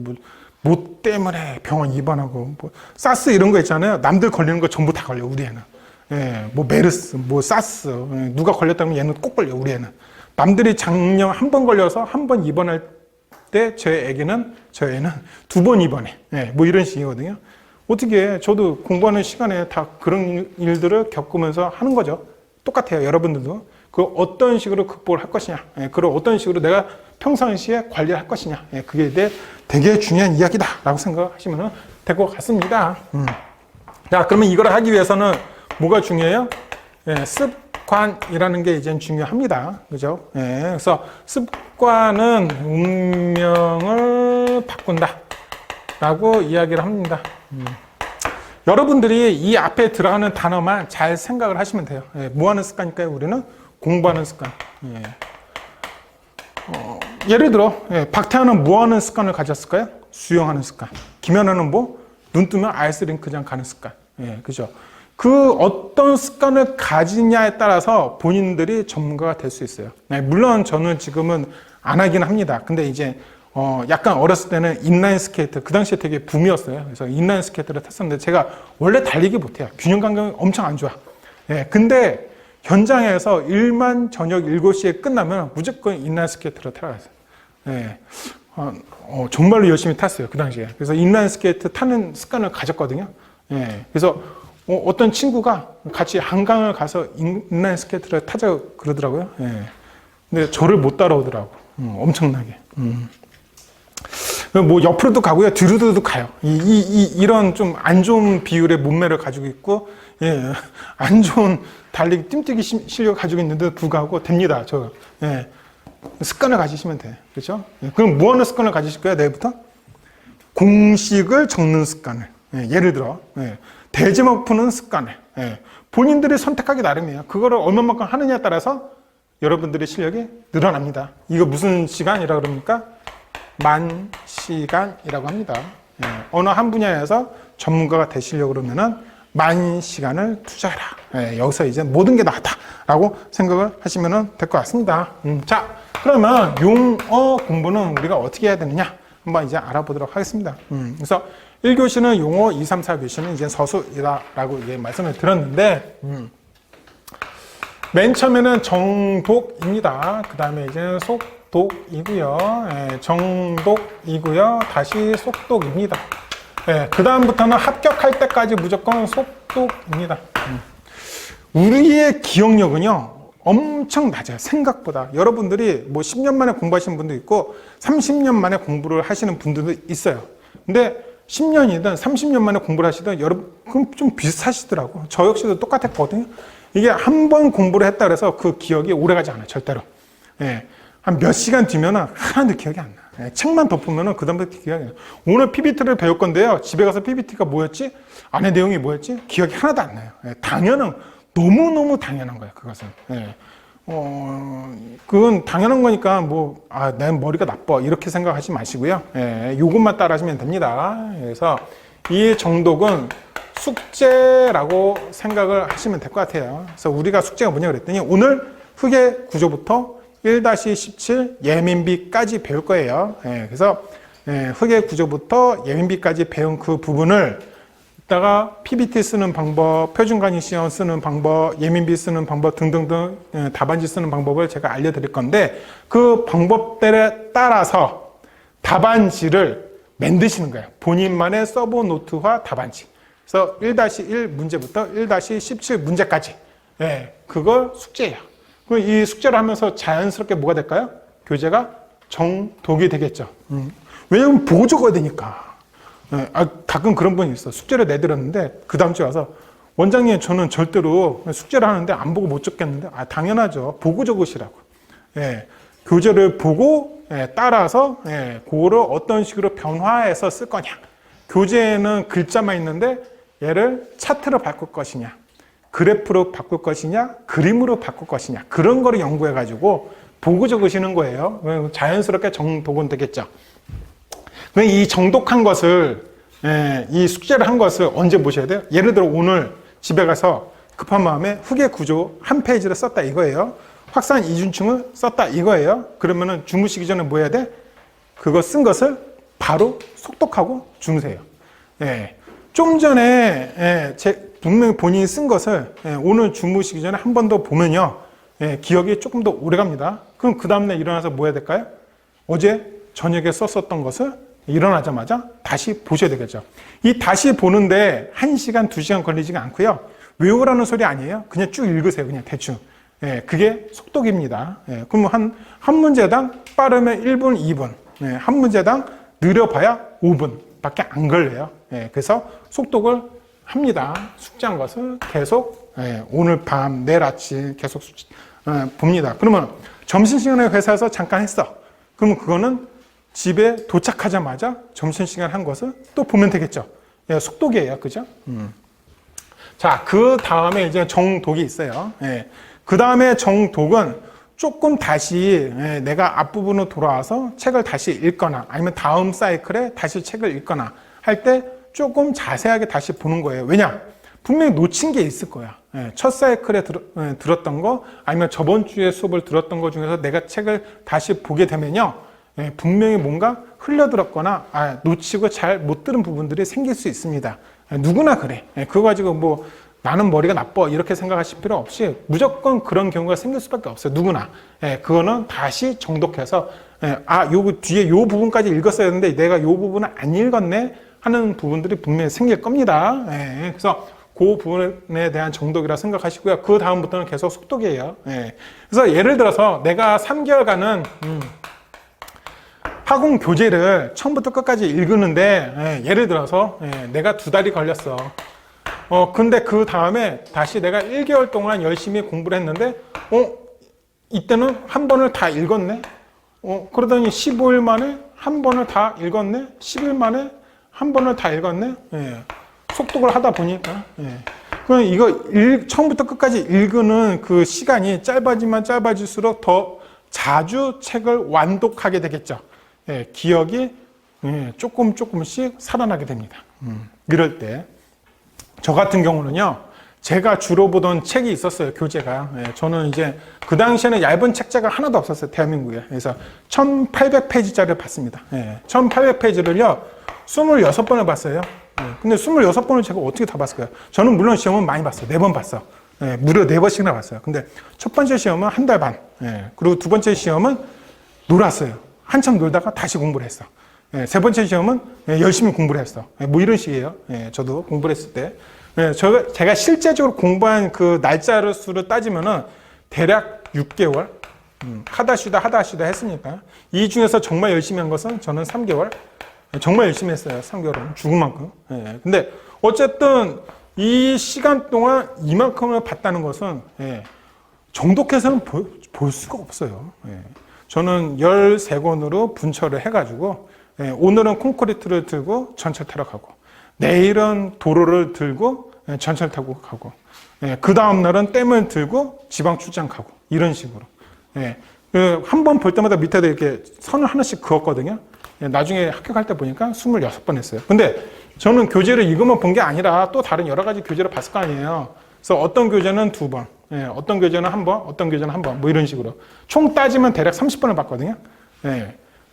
뭐 때문에 병원 입원하고 뭐 사스 이런 거 있잖아요. 남들 걸리는 거 전부 다 걸려 우리 애는. 뭐 메르스, 뭐 사스 누가 걸렸다면 얘는 꼭 걸려 우리 애는. 남들이 작년 한 번 걸려서 한 번 입원할 때 저희 애는 2번 입원해. 뭐 이런 식이거든요. 어떻게 저도 공부하는 시간에 다 그런 일들을 겪으면서 하는 거죠. 똑같아요. 여러분들도. 그 어떤 식으로 극복을 할 것이냐, 그리고 어떤 식으로 내가 평상시에 관리를 할 것이냐, 그게 되게 중요한 이야기다라고 생각하시면 될 것 같습니다. 자, 그러면 이걸 하기 위해서는 뭐가 중요해요? 습관이라는 게 이제 중요합니다. 그죠? 그래서 습관은 운명을 바꾼다라고 이야기를 합니다. 여러분들이 이 앞에 들어가는 단어만 잘 생각을 하시면 돼요. 뭐 하는 습관일까요? 우리는 공부하는 습관. 예를 들어 박태환은 뭐 하는 습관을 가졌을까요? 수영하는 습관. 김연아는 뭐? 눈 뜨면 아이스링크장 가는 습관. 그죠? 그 어떤 습관을 가지냐에 따라서 본인들이 전문가가 될 수 있어요. 물론 저는 지금은 안 하긴 합니다. 근데 이제 약간 어렸을 때는 인라인 스케이트, 그 당시에 되게 붐이었어요. 그래서 인라인 스케이트를 탔었는데 제가 원래 달리기 못해요. 균형 감각이 엄청 안 좋아. 근데 현장에서 일만 저녁 7시에 끝나면 무조건 인라인 스케이트를 타러 갔어요. 정말로 열심히 탔어요. 그 당시에. 그래서 인라인 스케이트 타는 습관을 가졌거든요. 그래서 어떤 친구가 같이 한강을 가서 인라인 스케이트를 타자고 그러더라고요. 예. 근데 저를 못 따라오더라고. 엄청나게. 뭐 옆으로도 가고요, 뒤로도 가요. 이런 좀 안 좋은 비율의 몸매를 가지고 있고, 예, 안 좋은 달리기 뜀뛰기 실력을 가지고 있는데도 불구하고 됩니다. 예. 습관을 가지시면 돼. 그렇죠? 예. 그럼 뭐 하는 습관을 가지실 거예요, 내일부터? 공식을 적는 습관을. 예, 예를 들어, 예. 대제목 푸는 습관을. 예. 본인들이 선택하기 나름이에요. 그거를 얼마만큼 하느냐에 따라서 여러분들의 실력이 늘어납니다. 이거 무슨 시간이라고 그럽니까? 만 시간이라고 합니다. 예. 어느 한 분야에서 전문가가 되시려고 그러면은 만 시간을 투자해라. 예. 여기서 이제 모든 게 나왔다라고 생각을 하시면 될 것 같습니다. 자, 그러면 용어 공부는 우리가 어떻게 해야 되느냐? 한번 이제 알아보도록 하겠습니다. 그래서 1교시는 용어, 2, 3, 4교시는 이제 서술이다라고 이제 말씀을 드렸는데, 맨 처음에는 정독입니다. 그 다음에 이제 속독이고요. 예, 정독이고요. 다시 속독입니다. 예, 그 다음부터는 합격할 때까지 무조건 속독입니다. 우리의 기억력은요, 엄청 낮아요. 생각보다. 여러분들이 뭐 10년 만에 공부하시는 분도 있고 30년 만에 공부를 하시는 분들도 있어요. 근데 10년이든 30년 만에 공부를 하시든 여러분 그럼 좀 비슷하시더라고. 저 역시도 똑같았거든요. 이게 한 번 공부를 했다 그래서 그 기억이 오래가지 않아요. 절대로. 예, 한 몇 시간 뒤면은 하나도 기억이 안 나. 예, 책만 덮으면은 그 다음부터 기억이 안 나. 오늘 PPT를 배울 건데요. 집에 가서 PPT가 뭐였지? 안에 내용이 뭐였지? 기억이 하나도 안 나요. 예, 당연한 너무너무 당연한 거예요, 그것은. 예. 그건 당연한 거니까, 내 머리가 나빠. 이렇게 생각하지 마시고요. 예, 요것만 따라하시면 됩니다. 그래서 이 정독은 숙제라고 생각을 하시면 될 것 같아요. 그래서 우리가 숙제가 뭐냐 그랬더니 오늘 흙의 구조부터 1-17 예민비까지 배울 거예요. 예, 그래서 흙의 구조부터 예민비까지 배운 그 부분을 이따가 PPT 쓰는 방법, 표준관이 시험 쓰는 방법, 예민비 쓰는 방법 등등등 답안지 쓰는 방법을 제가 알려드릴 건데 그 방법들에 따라서 답안지를 만드시는 거예요. 본인만의 서브 노트와 답안지. 그래서 1-1 문제부터 1-17 문제까지. 예, 그걸 숙제예요. 그럼 이 숙제를 하면서 자연스럽게 뭐가 될까요? 교재가 정독이 되겠죠. 왜냐면 보고 적어야 되니까. 예, 가끔 그런 분이 있어. 숙제를 내드렸는데 그 다음 주에 와서 원장님 저는 절대로 숙제를 하는데 안 보고 못 적겠는데 당연하죠. 보고 적으시라고. 예, 교재를 보고 따라서 그거를 어떤 식으로 변화해서 쓸 거냐. 교재에는 글자만 있는데 얘를 차트로 바꿀 것이냐, 그래프로 바꿀 것이냐, 그림으로 바꿀 것이냐, 그런 거를 연구해 가지고 보고 적으시는 거예요. 자연스럽게 정독은 되겠죠. 이 정독한 것을, 이 숙제를 한 것을 언제 보셔야 돼요? 예를 들어 오늘 집에 가서 급한 마음에 흙의 구조 한 페이지를 썼다 이거예요. 확산 이중층을 썼다 이거예요. 그러면은 주무시기 전에 뭐 해야 돼? 그거 쓴 것을 바로 속독하고 주무세요. 예. 좀 전에 분명히 본인이 쓴 것을 오늘 주무시기 전에 한 번 더 보면요. 기억이 조금 더 오래 갑니다. 그럼 그 다음날 일어나서 뭐 해야 될까요? 어제 저녁에 썼었던 것을 일어나자마자 다시 보셔야 되겠죠. 이 다시 보는데 1시간, 2시간 걸리지가 않고요. 외우라는 소리 아니에요. 그냥 쭉 읽으세요. 그냥 대충. 그게 속독입니다. 그럼 한 문제당 빠르면 1분, 2분. 한 문제당 느려봐야 5분 밖에 안 걸려요. 그래서 속독을 합니다. 숙제한 것을 계속 오늘 밤, 내일 아침 계속 봅니다. 그러면 점심시간에 회사에서 잠깐 했어. 그러면 그거는 집에 도착하자마자 점심시간 한 것을 또 보면 되겠죠. 속독이에요. 그죠? 자, 그 다음에 이제 정독이 있어요. 그 다음에 정독은 조금 다시 내가 앞부분으로 돌아와서 책을 다시 읽거나 아니면 다음 사이클에 다시 책을 읽거나 할 때 조금 자세하게 다시 보는 거예요. 왜냐? 분명히 놓친 게 있을 거야. 첫 사이클에 들었던 거 아니면 저번 주에 수업을 들었던 거 중에서 내가 책을 다시 보게 되면요. 분명히 뭔가 흘려들었거나 놓치고 잘 못 들은 부분들이 생길 수 있습니다. 누구나 그래. 그거 가지고 나는 머리가 나빠 이렇게 생각하실 필요 없이 무조건 그런 경우가 생길 수밖에 없어요. 누구나. 그거는 다시 정독해서 요 뒤에 요 부분까지 읽었어야 했는데 내가 요 부분을 안 읽었네 하는 부분들이 분명히 생길 겁니다. 그래서 그 부분에 대한 정독이라 생각하시고요. 그 다음부터는 계속 속독이에요. 예. 그래서 예를 들어서 내가 3개월간은 학원 교재를 처음부터 끝까지 읽는데 예를 들어서 내가 2달이 걸렸어. 근데 그 다음에 다시 내가 1개월 동안 열심히 공부를 했는데 이때는 한 번을 다 읽었네. 그러더니 15일 만에 한 번을 다 읽었네. 10일 만에 한 번을 다 읽었네. 속독을 하다 보니까. 그럼 이거 처음부터 끝까지 읽는 그 시간이 짧아지면 짧아질수록 더 자주 책을 완독하게 되겠죠. 기억이 조금씩 살아나게 됩니다. 이럴 때 저 같은 경우는요, 제가 주로 보던 책이 있었어요. 교재가. 저는 이제 그 당시에는 얇은 책자가 하나도 없었어요. 대한민국에. 그래서 1800페이지짜리를 봤습니다. 1800페이지를요 26번을 봤어요. 근데 26번을 제가 어떻게 다 봤을까요? 저는 물론 시험은 많이 봤어요. 4번 봤어. 무려 4번씩이나 봤어요. 근데 첫 번째 시험은 1달 반. 그리고 두 번째 시험은 놀았어요. 한참 놀다가 다시 공부를 했어. 세 번째 시험은 열심히 공부를 했어. 뭐 이런 식이에요. 저도 공부를 했을 때. 제가 실제적으로 공부한 그 날짜를 수를 따지면은 대략 6개월. 하다 쉬다 했으니까. 이 중에서 정말 열심히 한 것은 저는 3개월. 정말 열심히 했어요. 3개월은. 죽을 만큼. 근데 어쨌든 이 시간 동안 이만큼을 봤다는 것은 정독해서는 볼 수가 없어요. 저는 13권으로 분철을 해가지고 오늘은 콘크리트를 들고 전철 타러 가고 내일은 도로를 들고 전철 타고 가고 그 다음날은 댐을 들고 지방 출장 가고 이런 식으로 한 번 볼 때마다 밑에다 이렇게 선을 하나씩 그었거든요. 나중에 합격할 때 보니까 26번 했어요. 근데 저는 교재를 이것만 본 게 아니라 또 다른 여러 가지 교재를 봤을 거 아니에요. 그래서 어떤 교재는 2번, 어떤 교재는 1번, 어떤 교재는 1번, 뭐 이런 식으로. 총 따지면 대략 30번을 봤거든요.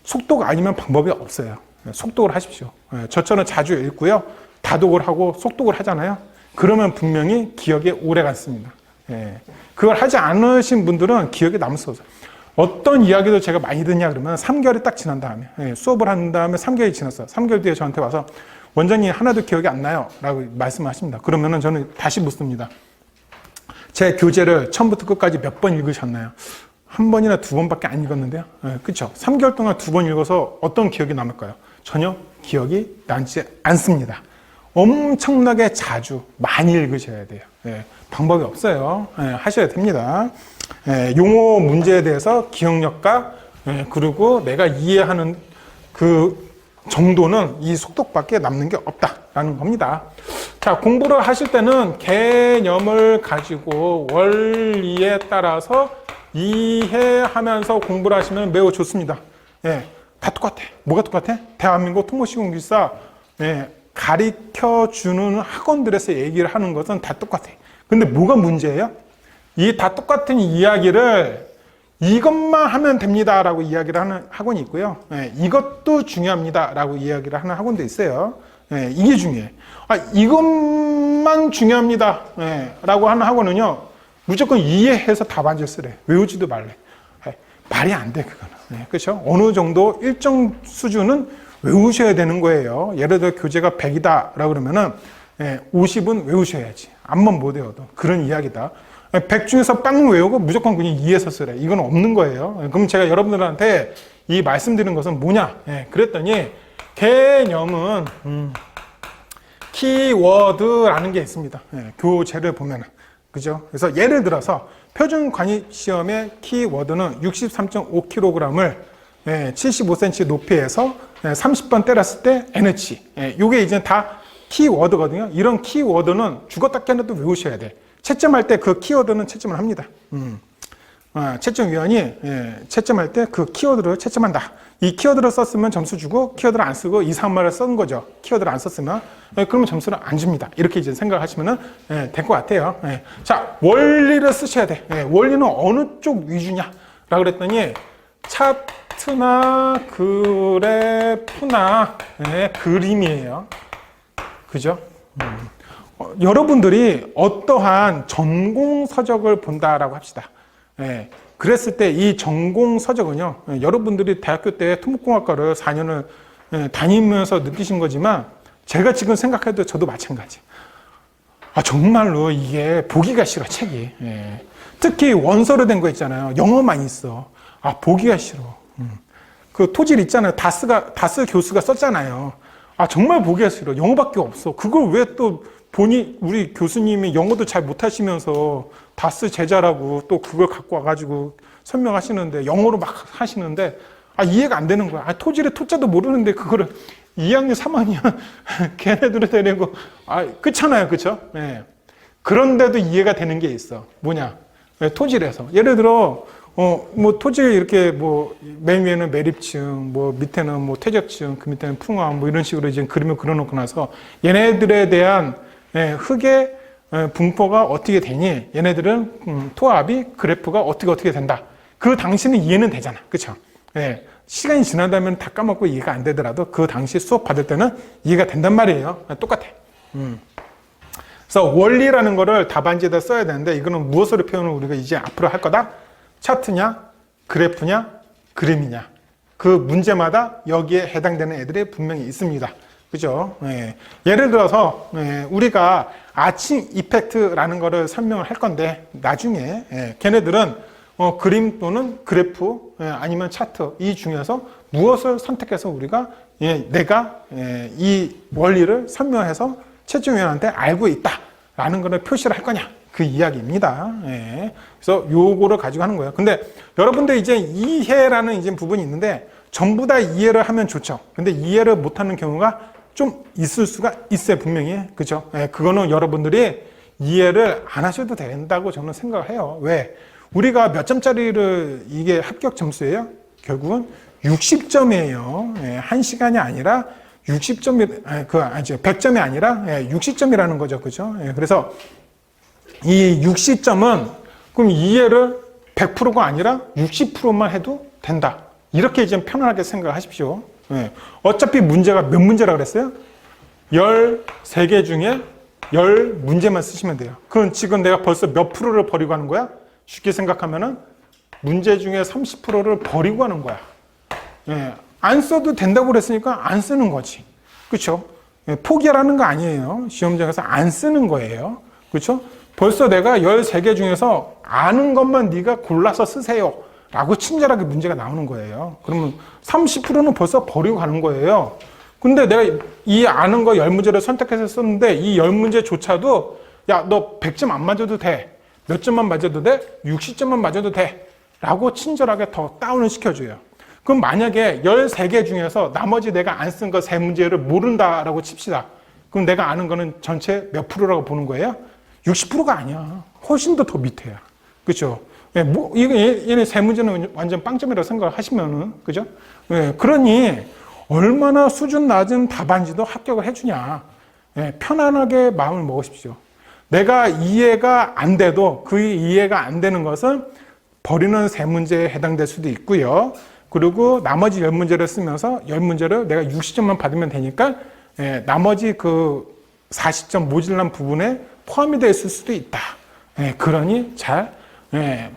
속독 아니면 방법이 없어요. 속독을 하십시오. 저처럼 자주 읽고요. 다독을 하고 속독을 하잖아요. 그러면 분명히 기억에 오래 갔습니다. 그걸 하지 않으신 분들은 기억에 남을 수 없어요. 어떤 이야기도 제가 많이 듣냐 그러면 3개월이 딱 지난 다음에 수업을 한 다음에 3개월이 지났어요. 3개월 뒤에 저한테 와서 원장님 하나도 기억이 안 나요 라고 말씀하십니다. 그러면은 저는 다시 묻습니다. 제 교재를 처음부터 끝까지 몇 번 읽으셨나요? 한 번이나 2번밖에 안 읽었는데요. 그렇죠? 3개월 동안 2번 읽어서 어떤 기억이 남을까요? 전혀 기억이 남지 않습니다. 엄청나게 자주 많이 읽으셔야 돼요. 방법이 없어요. 하셔야 됩니다. 용어 문제에 대해서 기억력과 그리고 내가 이해하는 그 정도는 이 속독밖에 남는 게 없다라는 겁니다. 자, 공부를 하실 때는 개념을 가지고 원리에 따라서 이해하면서 공부를 하시면 매우 좋습니다. 다 똑같아. 뭐가 똑같아? 대한민국 통보시공기사 가르쳐주는 학원들에서 얘기를 하는 것은 다 똑같아. 근데 뭐가 문제예요? 이 다 똑같은 이야기를 이것만 하면 됩니다 라고 이야기를 하는 학원이 있고요. 이것도 중요합니다 라고 이야기를 하는 학원도 있어요. 이게 중요해. 이것만 중요합니다 라고 하는 학원은요, 무조건 이해해서 답안지를 쓰래. 외우지도 말래. 말이 안 돼, 그거는. 그렇죠? 어느 정도 일정 수준은 외우셔야 되는 거예요. 예를 들어 교재가 100이다 라고 그러면은 50은 외우셔야지. 암만 못 외워도. 그런 이야기다. 100 중에서 빵 외우고 무조건 그냥 이해서 쓰래. 이건 없는 거예요. 그럼 제가 여러분들한테 이 말씀드리는 것은 뭐냐? 그랬더니 개념은 키워드라는 게 있습니다. 교재를 보면은. 그죠? 그래서 예를 들어서 표준 관입 시험의 키워드는 63.5kg을 75cm 높이에서 30번 때렸을 때 NH. 요게 이제 다 키워드거든요. 이런 키워드는 죽었다 깨어나도 외우셔야 돼. 채점할 때 그 키워드는 채점을 합니다. 채점위원이 채점할 때 그 키워드를 채점한다. 이 키워드를 썼으면 점수 주고 키워드를 안 쓰고 이상한 말을 쓴 거죠. 키워드를 안 썼으면 그러면 점수를 안 줍니다. 이렇게 이제 생각하시면 될 것 같아요. 자, 원리를 쓰셔야 돼. 원리는 어느 쪽 위주냐? 라고 그랬더니 차트나 그래프나 그림이에요. 그죠? 여러분들이 어떠한 전공 서적을 본다라고 합시다. 그랬을 때 이 전공 서적은요, 여러분들이 대학교 때 토목공학과를 4년을 다니면서 느끼신 거지만 제가 지금 생각해도 저도 마찬가지. 정말로 이게 보기가 싫어, 책이. 예. 특히 원서로 된 거 있잖아요. 영어만 있어. 보기가 싫어. 그 토질 있잖아요. 다스 교수가 썼잖아요. 정말 보기가 싫어. 영어밖에 없어. 그걸 왜 또 우리 교수님이 영어도 잘 못하시면서 다스 제자라고 또 그걸 갖고 와가지고 설명하시는데, 영어로 막 하시는데, 이해가 안 되는 거야. 토질의 토자도 모르는데, 그거를 2학년, 3학년, 걔네들을 데리고, 그렇잖아요. 그쵸? 네. 그런데도 이해가 되는 게 있어. 뭐냐? 토질에서. 예를 들어, 토질 이렇게 맨 위에는 매립층, 밑에는 퇴적층, 그 밑에는 풍암, 이런 식으로 이제 그림을 그려놓고 나서 얘네들에 대한 흙의 분포가 어떻게 되니? 얘네들은 토합이 그래프가 어떻게 된다. 그 당시는 이해는 되잖아. 그쵸? 예. 시간이 지나다면 다 까먹고 이해가 안 되더라도 그 당시 수업 받을 때는 이해가 된단 말이에요. 똑같아. 그래서 원리라는 거를 답안지에다 써야 되는데, 이거는 무엇으로 표현을 우리가 이제 앞으로 할 거다? 차트냐, 그래프냐, 그림이냐. 그 문제마다 여기에 해당되는 애들이 분명히 있습니다. 그죠? 예. 예를 들어서, 우리가 아칭 이펙트라는 거를 설명을 할 건데, 나중에, 걔네들은 그림 또는 그래프, 아니면 차트, 이 중에서 무엇을 선택해서 우리가, 내가 이 원리를 설명해서 최종위원한테 알고 있다라는 것을 표시를 할 거냐, 그 이야기입니다. 그래서 요거를 가지고 하는 거예요. 근데 여러분들 이제 이해라는 이제 부분이 있는데, 전부 다 이해를 하면 좋죠. 근데 이해를 못하는 경우가 좀 있을 수가 있어요, 분명히. 그죠? 그거는 여러분들이 이해를 안 하셔도 된다고 저는 생각을 해요. 왜? 우리가 몇 점짜리를, 이게 합격 점수예요? 결국은 60점이에요. 1시간이 아니라 60점이, 100점이 아니라 60점이라는 거죠. 그죠? 그래서 이 60점은 그럼 이해를 100%가 아니라 60%만 해도 된다. 이렇게 이제 편안하게 생각을 하십시오. 어차피 문제가 몇 문제라 그랬어요? 13개 중에 10문제만 쓰시면 돼요. 그럼 지금 내가 벌써 몇 프로를 버리고 하는 거야? 쉽게 생각하면은 문제 중에 30%를 버리고 하는 거야. 안 써도 된다고 그랬으니까 안 쓰는 거지. 그렇죠? 포기하라는 거 아니에요. 시험장에서 안 쓰는 거예요. 그렇죠? 벌써 내가 13개 중에서 아는 것만 네가 골라서 쓰세요 라고 친절하게 문제가 나오는 거예요. 그러면 30%는 벌써 버리고 가는 거예요. 근데 내가 이 아는 거 10문제를 선택해서 썼는데, 이 10문제조차도 야, 너 100점 안 맞아도 돼. 몇 점만 맞아도 돼? 60점만 맞아도 돼. 라고 친절하게 더 다운을 시켜줘요. 그럼 만약에 13개 중에서 나머지 내가 안 쓴 거 3문제를 모른다라고 칩시다. 그럼 내가 아는 거는 전체 몇 프로라고 보는 거예요? 60%가 아니야. 훨씬 더 밑에야. 그죠? 얘네 3문제는 완전 빵점이라고 생각을 하시면은, 그죠? 그러니, 얼마나 수준 낮은 답안지도 합격을 해주냐. 편안하게 마음을 먹으십시오. 내가 이해가 안 돼도 그 이해가 안 되는 것은 버리는 3문제에 해당될 수도 있고요. 그리고 나머지 10문제를 쓰면서 10문제를 내가 60점만 받으면 되니까 나머지 그 40점 모질란 부분에 포함이 될 수도 있다. 그러니 잘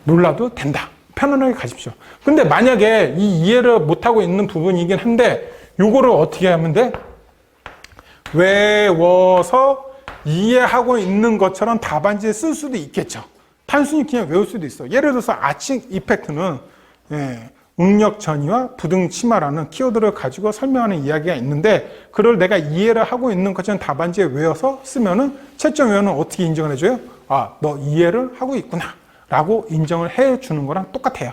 몰라도 된다. 편안하게 가십시오. 근데 만약에 이 이해를 못하고 있는 부분이긴 한데, 요거를 어떻게 하면 돼? 외워서 이해하고 있는 것처럼 답안지에 쓸 수도 있겠죠. 단순히 그냥 외울 수도 있어. 예를 들어서 아칭 이펙트는 응력 전이와 부등 치마라는 키워드를 가지고 설명하는 이야기가 있는데, 그걸 내가 이해를 하고 있는 것처럼 답안지에 외워서 쓰면은 채점위원은 어떻게 인정을 해줘요? 너 이해를 하고 있구나 라고 인정을 해주는 거랑 똑같아요.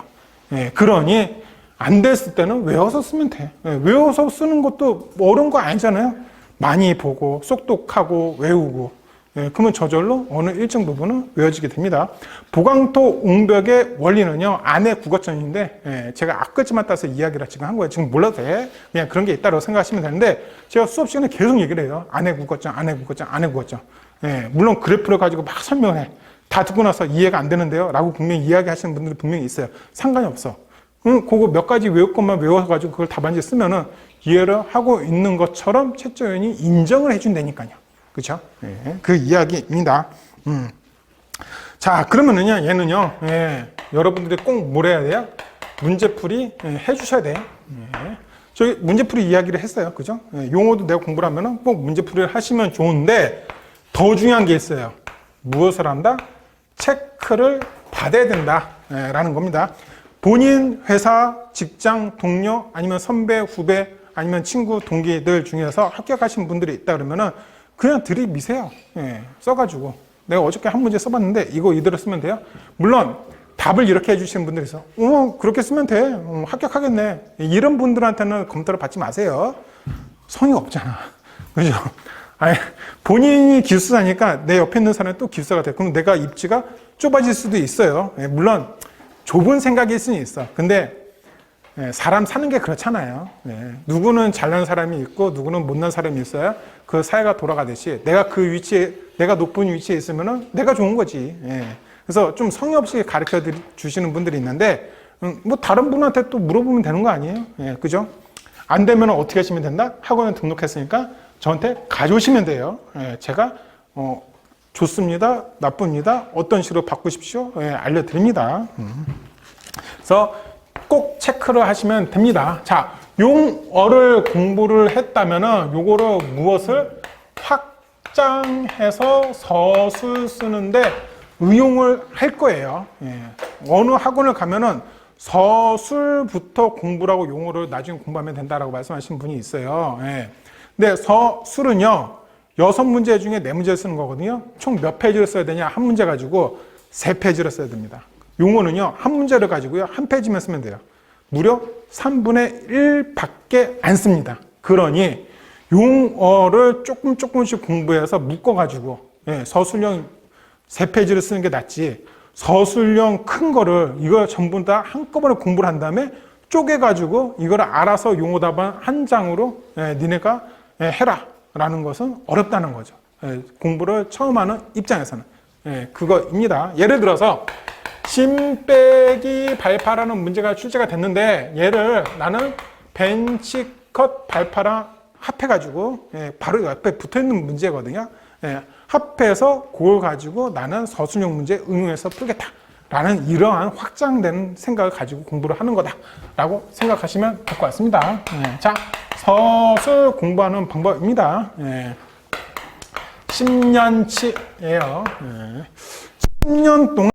그러니 안 됐을 때는 외워서 쓰면 돼. 외워서 쓰는 것도 어려운 거 아니잖아요. 많이 보고 쏙독하고 외우고, 그러면 저절로 어느 일정 부분은 외워지게 됩니다. 보강토 옹벽의 원리는요, 안에 국어점인데, 제가 앞글자만 따서 이야기를 지금 한 거예요. 지금 몰라도 돼. 그냥 그런 게 있다고 생각하시면 되는데, 제가 수업 시간에 계속 얘기를 해요. 안에 국어점, 안에 국어점, 안에 국어점. 물론 그래프를 가지고 막 설명해. 다 듣고 나서 이해가 안 되는데요 라고 분명히 이야기하시는 분들이 분명히 있어요. 상관이 없어. 그거 몇 가지 외울 것만 외워가지고 그걸 답안지에 쓰면은 이해를 하고 있는 것처럼 채점위원이 인정을 해준다니까요. 그렇죠? 그 이야기입니다. 자, 그러면은요, 얘는요, 여러분들이 꼭 뭘 해야 돼요? 문제풀이 해주셔야 돼요. 저희 문제풀이 이야기를 했어요. 그죠? 용어도 내가 공부를 하면은 꼭 문제풀이를 하시면 좋은데, 더 중요한 게 있어요. 무엇을 한다? 체크를 받아야 된다 라는 겁니다. 본인 회사, 직장, 동료, 아니면 선배, 후배, 아니면 친구, 동기들 중에서 합격하신 분들이 있다 그러면은 그냥 들이미세요. 써가지고. 내가 어저께 한 문제 써봤는데 이거 이대로 쓰면 돼요? 물론 답을 이렇게 해주시는 분들이 있어. 그렇게 쓰면 돼. 합격하겠네. 이런 분들한테는 검토를 받지 마세요. 성의 없잖아. 그죠? 아니, 본인이 기술사니까 내 옆에 있는 사람이 또 기술사가 돼. 그럼 내가 입지가 좁아질 수도 있어요. 물론 좁은 생각일 수는 있어. 근데 사람 사는 게 그렇잖아요. 누구는 잘난 사람이 있고 누구는 못난 사람이 있어요. 그 사회가 돌아가듯이 내가 그 위치에, 내가 높은 위치에 있으면은 내가 좋은 거지. 그래서 좀 성의 없이 가르쳐 주시는 분들이 있는데 뭐 다른 분한테 또 물어보면 되는 거 아니에요? 그죠? 안 되면 어떻게 하시면 된다? 학원에 등록했으니까 저한테 가져오시면 돼요. 제가 좋습니다, 나쁩니다, 어떤 식으로 바꾸십시오, 알려드립니다. 그래서 꼭 체크를 하시면 됩니다. 자, 용어를 공부를 했다면은 요거를 무엇을 확장해서 서술 쓰는데 응용을 할 거예요. 어느 학원을 가면은 서술부터 공부를 하고 용어를 나중에 공부하면 된다라고 말씀하신 분이 있어요. 근데 서술은요, 6문제 중에 4문제를 쓰는 거거든요. 총 몇 페이지를 써야 되냐? 한 문제 가지고 3페이지를 써야 됩니다. 용어는요, 한 문제를 가지고요, 한 페이지만 쓰면 돼요. 무려 3분의 1밖에 안 씁니다. 그러니 용어를 조금씩 공부해서 묶어가지고 서술형 3페이지를 쓰는 게 낫지, 서술형 큰 거를 이거 전부 다 한꺼번에 공부를 한 다음에 쪼개가지고 이거를 알아서 용어 답안 한 장으로 니네가 해라 라는 것은 어렵다는 거죠. 공부를 처음 하는 입장에서는 그거입니다. 예를 들어서 심 빼기 발파라는 문제가 출제가 됐는데, 얘를 나는 벤치 컷 발파랑 합해가지고 바로 옆에 붙어있는 문제거든요. 합해서 그걸 가지고 나는 서술형 문제 응용해서 풀겠다 라는 이러한 확장된 생각을 가지고 공부를 하는 거다 라고 생각하시면 될 것 같습니다. 자, 서술 공부하는 방법입니다. 10년치예요. 10년 동안